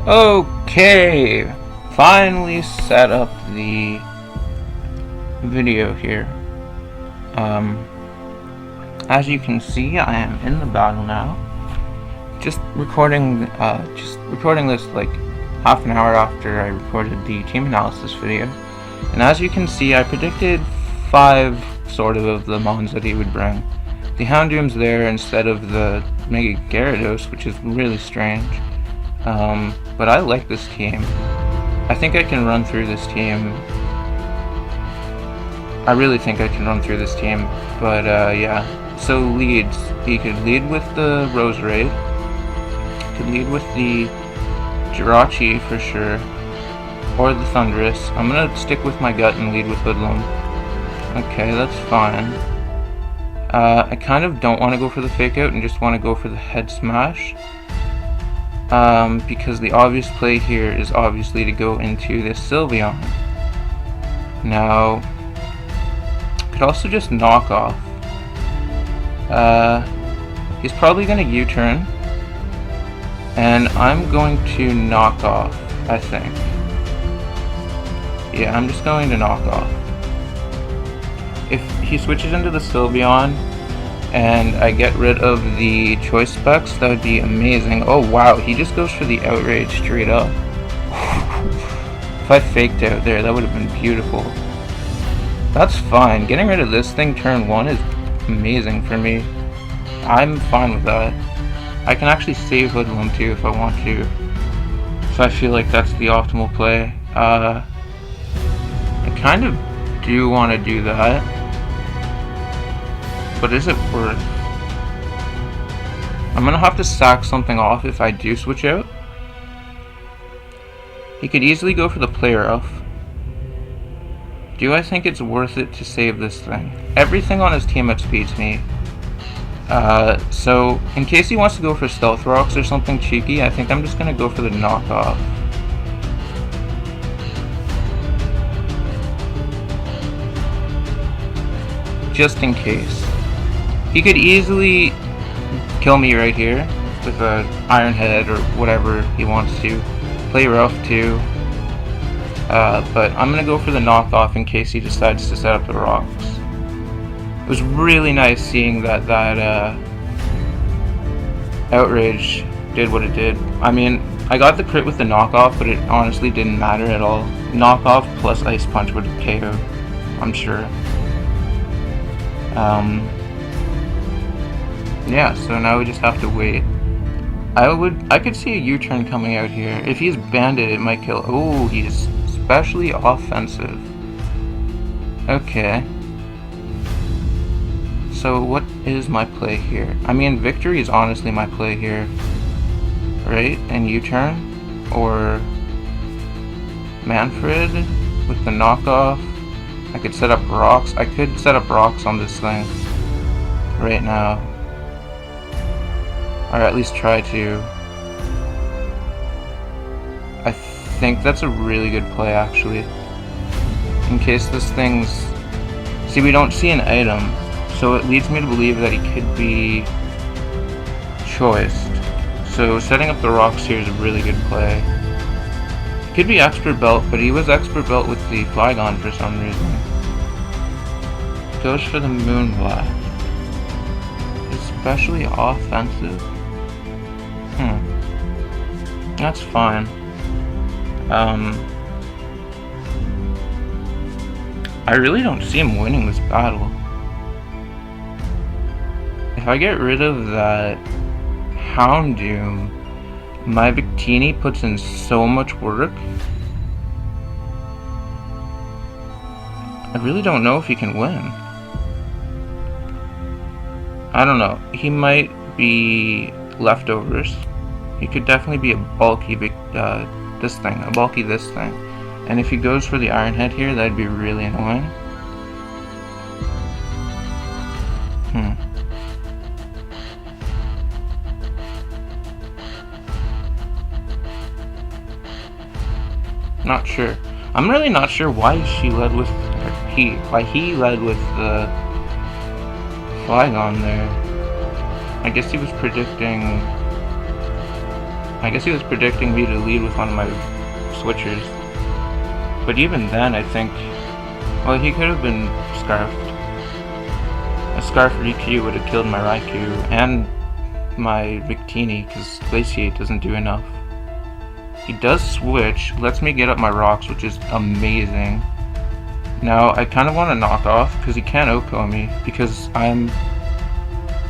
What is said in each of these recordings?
Okay, finally set up the video here. As you can see, I am in the battle now. Just recording this like half an hour after I recorded the team analysis video. And as you can see, I predicted 5 of the mons that he would bring. The Houndoom's there instead of the Mega Gyarados, which is really strange. But I like this team. I think I can run through this team. I really think I can run through this team. But yeah. So leads. He could lead with the Roserade. Could lead with the Jirachi for sure. Or the Thundurus. I'm gonna stick with my gut and lead with Hoodlum. Okay, that's fine. I kind of don't want to go for the Fake Out and just want to go for the Head Smash. Because the obvious play here is obviously to go into this Sylveon. Now, could also just knock off. He's probably going to U-turn. And I'm going to knock off, I think. Yeah, I'm just going to knock off. If he switches into the Sylveon and I get rid of the choice specs, that would be amazing. Oh wow, he just goes for the Outrage straight up. If I faked out there, that would have been beautiful. That's fine. Getting rid of this thing turn 1 is amazing for me. I'm fine with that. I can actually save Hoodlum too if I want to. So I feel like that's the optimal play. I kind of do want to do that. But is it worth? I'm gonna have to sack something off if I do switch out. He could easily go for the Play Rough. Do I think it's worth it to save this thing? Everything on his team outspeeds me. So in case he wants to go for Stealth Rocks or something cheeky, I think I'm just gonna go for the knockoff. Just in case. He could easily kill me right here with a Iron Head or whatever he wants to. Play rough too. But I'm gonna go for the knockoff in case he decides to set up the rocks. It was really nice seeing that Outrage did what it did. I mean, I got the crit with the knockoff, but it honestly didn't matter at all. Knockoff plus Ice Punch would have KO'd, I'm sure. Yeah, so now we just have to wait. I could see a U-turn coming out here. If he's Bandit, it might kill. Oh, he's especially offensive. Okay. So what is my play here? I mean, Victory is honestly my play here. Right? And U-turn? Or Manfred with the knockoff? I could set up rocks. I could set up rocks on this thing right now. Or at least try to. I think that's a really good play actually. In case this thing's... See, we don't see an item. So it leads me to believe that he could be choiced. So setting up the rocks here is a really good play. Could be Expert Belt, but he was Expert Belt with the Flygon for some reason. Goes for the Moonblast. Especially offensive. That's fine. I really don't see him winning this battle. If I get rid of that Houndoom, my Victini puts in so much work. I really don't know if he can win. I don't know. He might be leftovers. He could definitely be a bulky this thing. And if he goes for the Iron Head here, that'd be really annoying. Not sure. I'm really not sure why he led with the Flygon there. I guess he was predicting I guess he was predicting me to lead with one of my switchers. But even then, I think, well, he could have been Scarfed. A Scarf Rikyu would have killed my Raikou and my Victini, because Glaciate doesn't do enough. He does switch, lets me get up my rocks, which is amazing. Now, I kind of want to knock off, because he can't OHKO me, because I'm...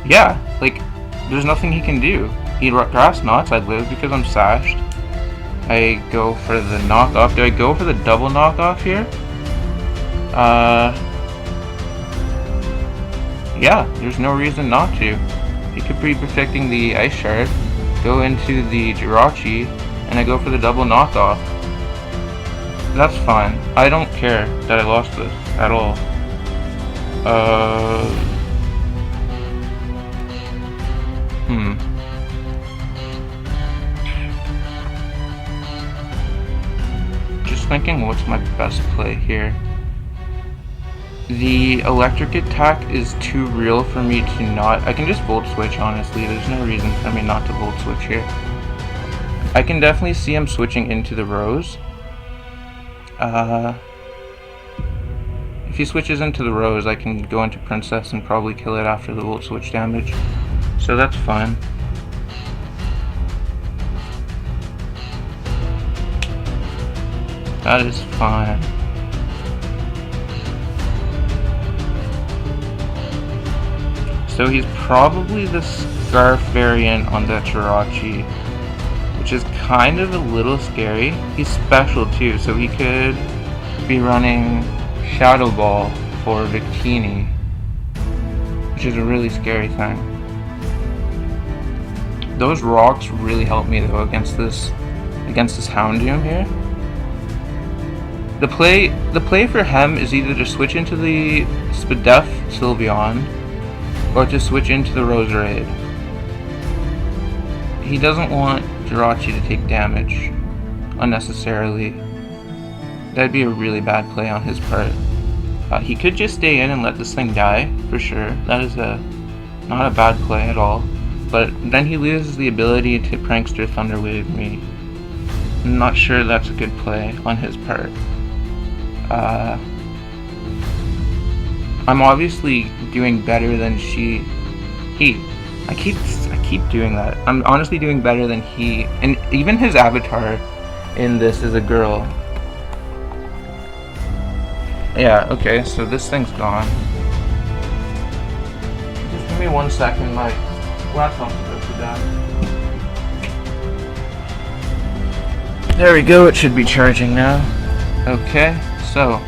Yeah, like, there's nothing he can do. He grass knots, I'd live because I'm sashed. I go for the knockoff. Do I go for the double knockoff here? Yeah, there's no reason not to. He could be protecting the Ice Shard, go into the Jirachi, and I go for the double knockoff. That's fine. I don't care that I lost this at all. Just thinking what's my best play here. The electric attack is too real for me to not... I can just Volt Switch, honestly. There's no reason for me not to Volt Switch here. I can definitely see him switching into the Rose. If he switches into the Rose, I can go into Princess and probably kill it after the Volt Switch damage. So that's fine. That is fine. So he's probably the Scarf variant on the Jirachi, which is kind of a little scary. He's special too, so he could be running Shadow Ball for Victini, which is a really scary thing. Those rocks really help me though against this Houndoom here. The play for him is either to switch into the Spadef Sylveon or to switch into the Roserade. He doesn't want Jirachi to take damage unnecessarily. That'd be a really bad play on his part. He could just stay in and let this thing die, for sure. That is not a bad play at all. But then he loses the ability to Prankster Thunderwave me. I'm not sure that's a good play on his part. I'm obviously doing better than he. I keep doing that. I'm honestly doing better than he, and even his avatar in this is a girl. Yeah, okay, so this thing's gone. Just give me 1 second, my laptop's about to die. There we go, it should be charging now. Okay, so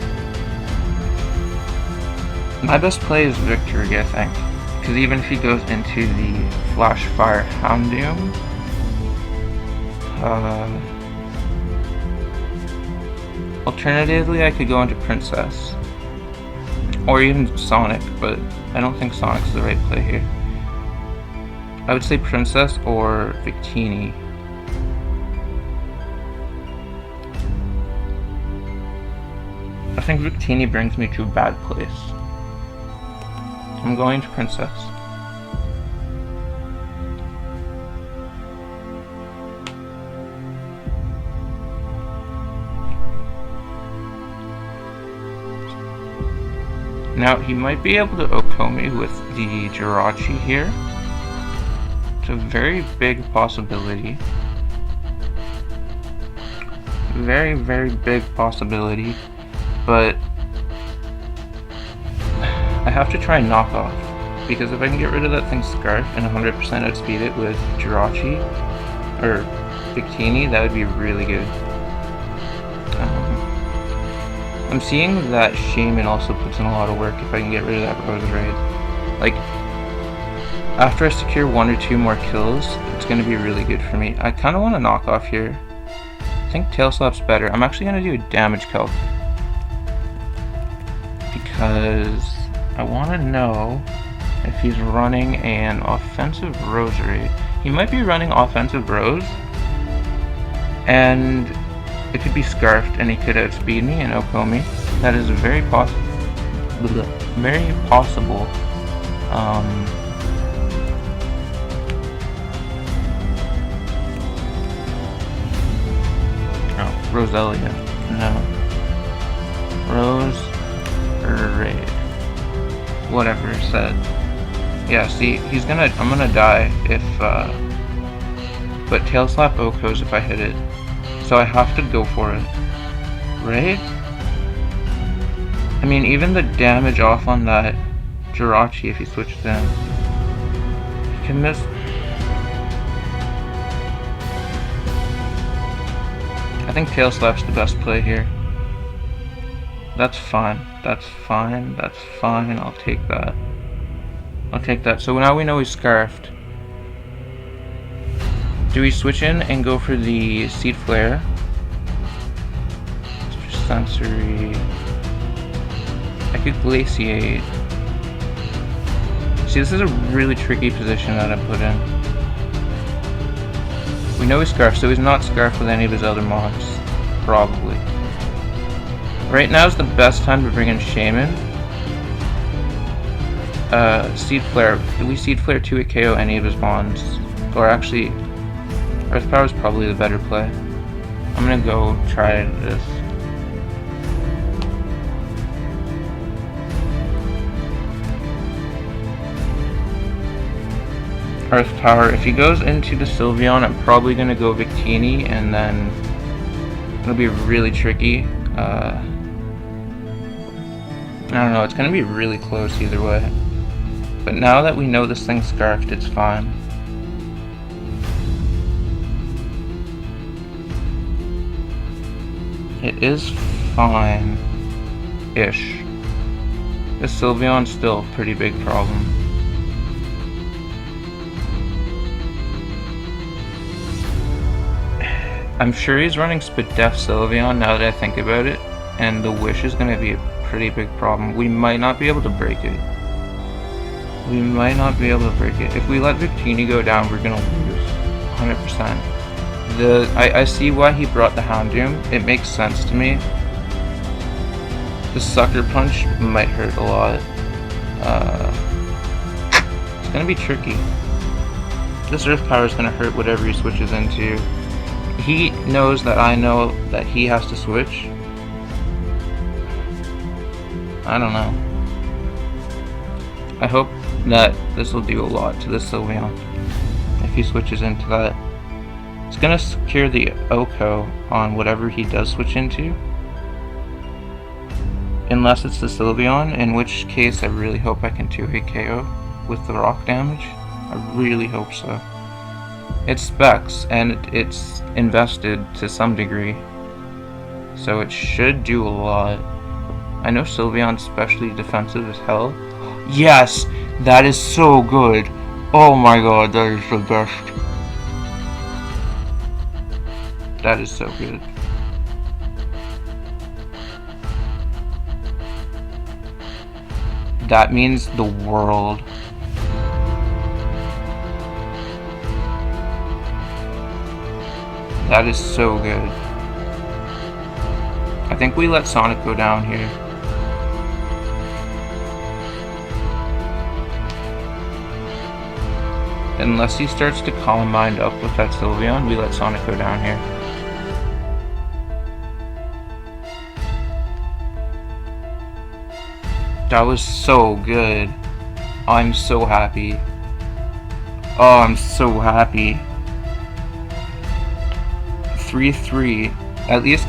my best play is Victory, I think. Because even if he goes into the Flash Fire Houndoom, alternatively I could go into Princess. Or even Sonic, but I don't think Sonic's the right play here. I would say Princess or Victini. I think Victini brings me to a bad place. I'm going to Princess. Now, he might be able to OHKO me with the Jirachi here. It's a very big possibility. Very, very big possibility. But I have to try and knock off, because if I can get rid of that thing's Scarf and 100% outspeed it with Jirachi or Victini, that would be really good. I'm seeing that Shaman also puts in a lot of work if I can get rid of that Roserade. Like, after I secure 1 or 2 more kills, it's going to be really good for me. I kind of want to knock off here. I think Tail Slap's better. I'm actually going to do a damage calc, because I want to know if he's running an offensive Roserade. He might be running offensive Rose, and it could be Scarfed and he could outspeed me and OHKO me. That is very possible. Roselia. No. Rose Raid. Whatever it said. Yeah, see, I'm gonna die if, but Tail Slap Okos if I hit it. So I have to go for it. Right? I mean, even the damage off on that Jirachi if he switches in. He can miss. I think Tail Slap's the best play here. That's fine. That's fine. That's fine. I'll take that. I'll take that. So now we know he's Scarfed. Do we switch in and go for the Seed Flare? Sensory. I could Glaciate. See, this is a really tricky position that I put in. We know he's Scarfed, so he's not Scarfed with any of his other mobs. Probably. Right now is the best time to bring in Shaman. Seed Flare. Do we Seed Flare 2 at KO any of his bonds? Or actually, Earth Power is probably the better play. I'm gonna go try this. Earth Power. If he goes into the Sylveon, I'm probably gonna go Victini, and then it'll be really tricky. I don't know, it's gonna be really close either way. But now that we know this thing's Scarfed, it's fine. It is fine-ish. This Sylveon's still a pretty big problem. I'm sure he's running Spadef Sylveon now that I think about it, and the Wish is going to be a pretty big problem. We might not be able to break it. We might not be able to break it. If we let Victini go down, we're going to lose 100%. I see why he brought the Houndoom. It makes sense to me. The Sucker Punch might hurt a lot. It's going to be tricky. This Earth Power is going to hurt whatever he switches into. He knows that I know that he has to switch. I don't know. I hope that this will do a lot to this Sylveon if he switches into that. It's gonna secure the Oko on whatever he does switch into. Unless it's the Sylveon, in which case I really hope I can 2-hit KO with the rock damage. I really hope so. It's Specs, and it's invested to some degree, so it should do a lot. I know Sylveon's especially defensive as hell. Yes! That is so good! Oh my god, that is the best. That is so good. That means the world. That is so good. I think we let Sonic go down here. Unless he starts to Calm Mind up with that Sylveon, we let Sonic go down here. That was so good. I'm so happy. Oh, I'm so happy. 3-3. At least,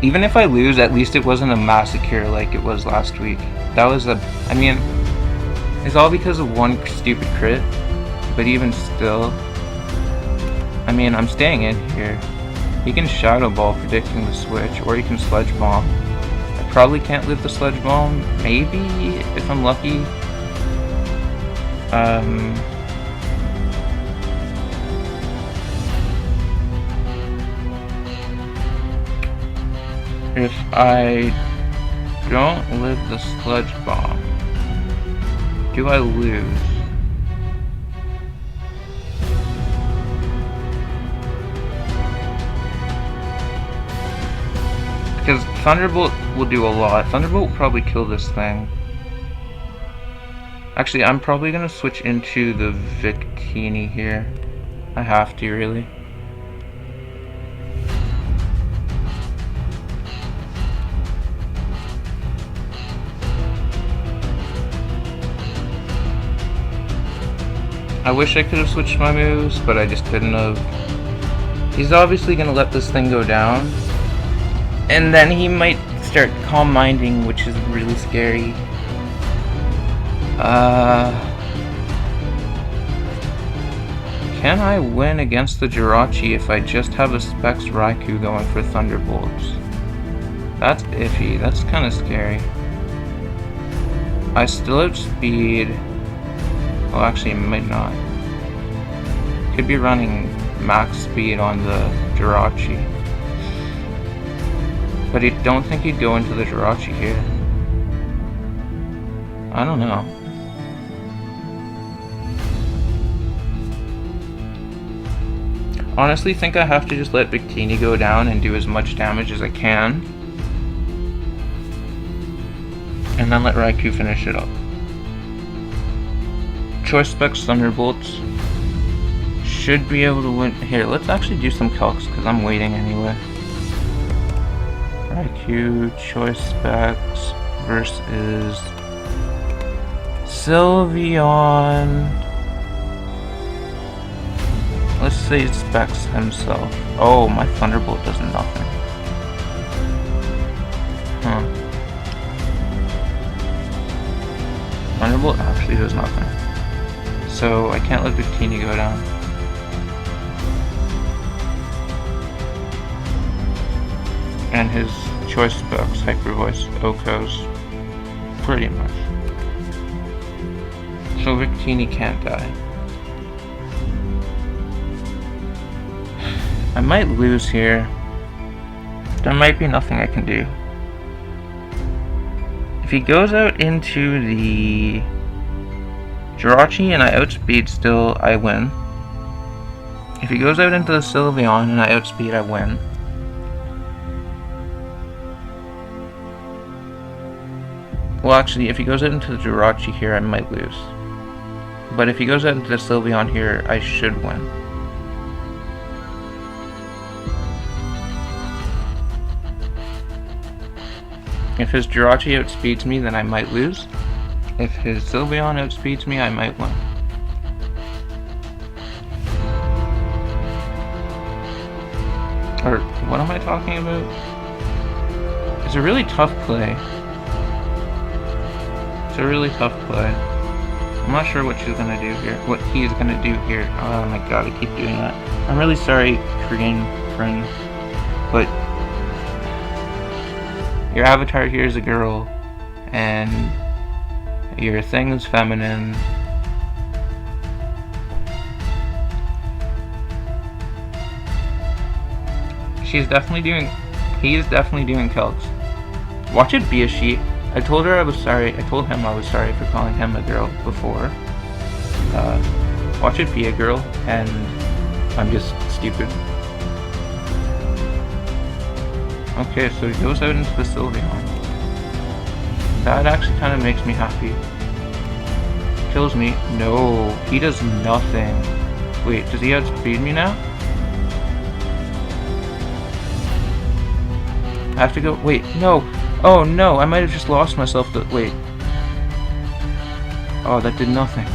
even if I lose, at least it wasn't a massacre like it was last week. That was I mean, it's all because of one stupid crit, but even still, I mean, I'm staying in here. He can Shadow Ball predicting the switch, or he can Sledge Bomb. I probably can't live the Sledge Bomb, maybe, if I'm lucky. If I don't live the Sludge Bomb, do I lose? Because Thunderbolt will do a lot. Thunderbolt will probably kill this thing. Actually, I'm probably going to switch into the Victini here. I have to, really. I wish I could have switched my moves, but I just couldn't have. He's obviously gonna let this thing go down, and then he might start calm minding, which is really scary. Can I win against the Jirachi if I just have a Specs Raikou going for Thunderbolts? That's iffy. That's kind of scary. I still outspeed. Well, actually, might not. Could be running max speed on the Jirachi. But I don't think he'd go into the Jirachi here. I don't know. Honestly, think I have to just let Victini go down and do as much damage as I can. And then let Raikou finish it up. Choice Specs Thunderbolts should be able to win. Here, let's actually do some calcs because I'm waiting anyway. Raikou, Choice Specs versus Sylveon. Let's say it Specs himself. Oh, my Thunderbolt does nothing. Huh. Thunderbolt actually does nothing. So I can't let Victini go down. And his Choice Specs, Hyper Voice, Okos, pretty much. So Victini can't die. I might lose here. There might be nothing I can do. If he goes out into the Jirachi and I outspeed still, I win. If he goes out into the Sylveon and I outspeed, I win. Well, actually, if he goes out into the Jirachi here, I might lose. But if he goes out into the Sylveon here, I should win. If his Jirachi outspeeds me, then I might lose. If his Sylveon outspeeds me, I might win. Or, what am I talking about? It's a really tough play. It's a really tough play. I'm not sure what she's gonna do here. What he's gonna do here. Oh my god, I keep doing that. I'm really sorry, Kryn, but your avatar here is a girl, and your thing is feminine. He's definitely doing calcs. Watch it be a she. I told her I was sorry. I told him I was sorry for calling him a girl before. Watch it be a girl, and I'm just stupid. Okay, so he goes out into the Sylveon. That actually kind of makes me happy. Kills me. No, he does nothing. Wait, does he outspeed me now? I have to go. Wait, no. Oh no, I might have just lost myself. Wait. Oh, that did nothing.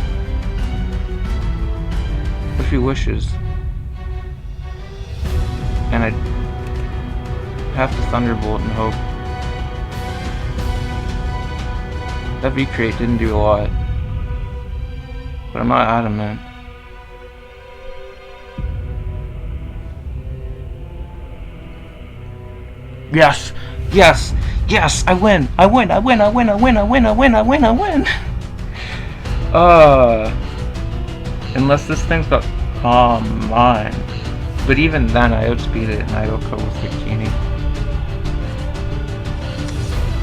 What if he wishes? And I have to Thunderbolt and hope. That V-Crate didn't do a lot. But I'm not adamant. Yes! Yes! Yes! I win! I win! I win! I win! I win! I win! I win! I win! I win! Unless this thing's got calm mind. But even then, I outspeed it and I OHKO with Victini.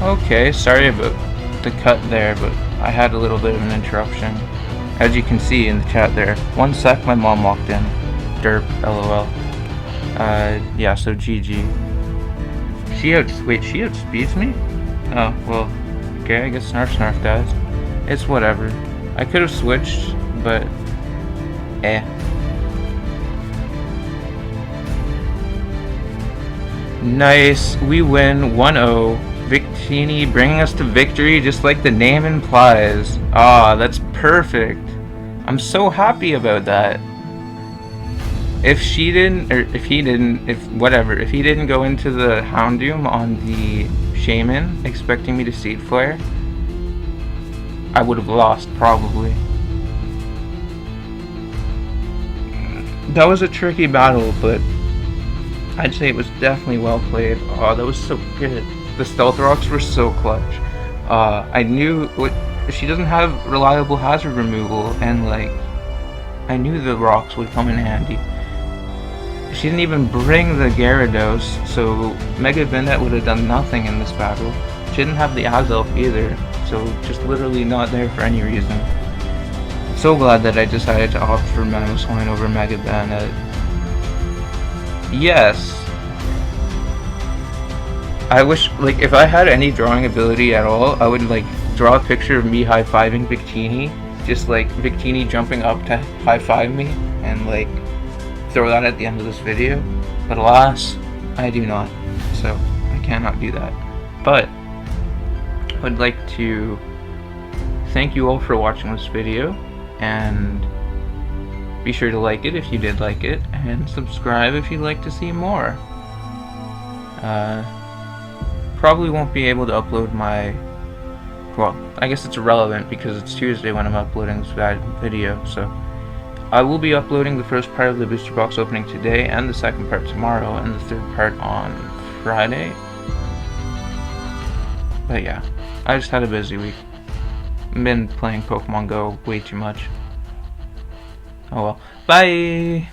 Okay, sorry about the cut there, but I had a little bit of an interruption. As you can see in the chat there. 1 sec, my mom walked in. Derp, LOL. Yeah, so GG. She outspeeds me? Oh, well, okay, I guess Snarf dies. It's whatever. I could have switched, but Nice, we win 1-0. Victini bringing us to victory just like the name implies. Ah, that's perfect. I'm so happy about that. If she didn't, or if he didn't, if he didn't go into the Houndoom on the Shaman expecting me to Seed Flare, I would have lost, probably. That was a tricky battle, but I'd say it was definitely well played. Oh, that was so good. The Stealth Rocks were so clutch. I knew she doesn't have reliable hazard removal, and like, I knew the rocks would come in handy. She didn't even bring the Gyarados, so Mega Vendette would have done nothing in this battle. She didn't have the Azelf either, so just literally not there for any reason. I'm so glad that I decided to opt for Mamoswine over Mega Vendette. Yes. I wish, like, if I had any drawing ability at all, I would, like, draw a picture of me high-fiving Victini. Just, like, Victini jumping up to high-five me, and, like, throw that at the end of this video. But alas, I do not. So, I cannot do that. But, I would like to thank you all for watching this video, and be sure to like it if you did like it, and subscribe if you'd like to see more. Probably won't be able to upload my... Well, I guess it's irrelevant because it's Tuesday when I'm uploading this video, so... I will be uploading the first part of the booster box opening today, and the second part tomorrow, and the third part on Friday. But yeah, I just had a busy week. I've been playing Pokemon Go way too much. Oh well. Bye!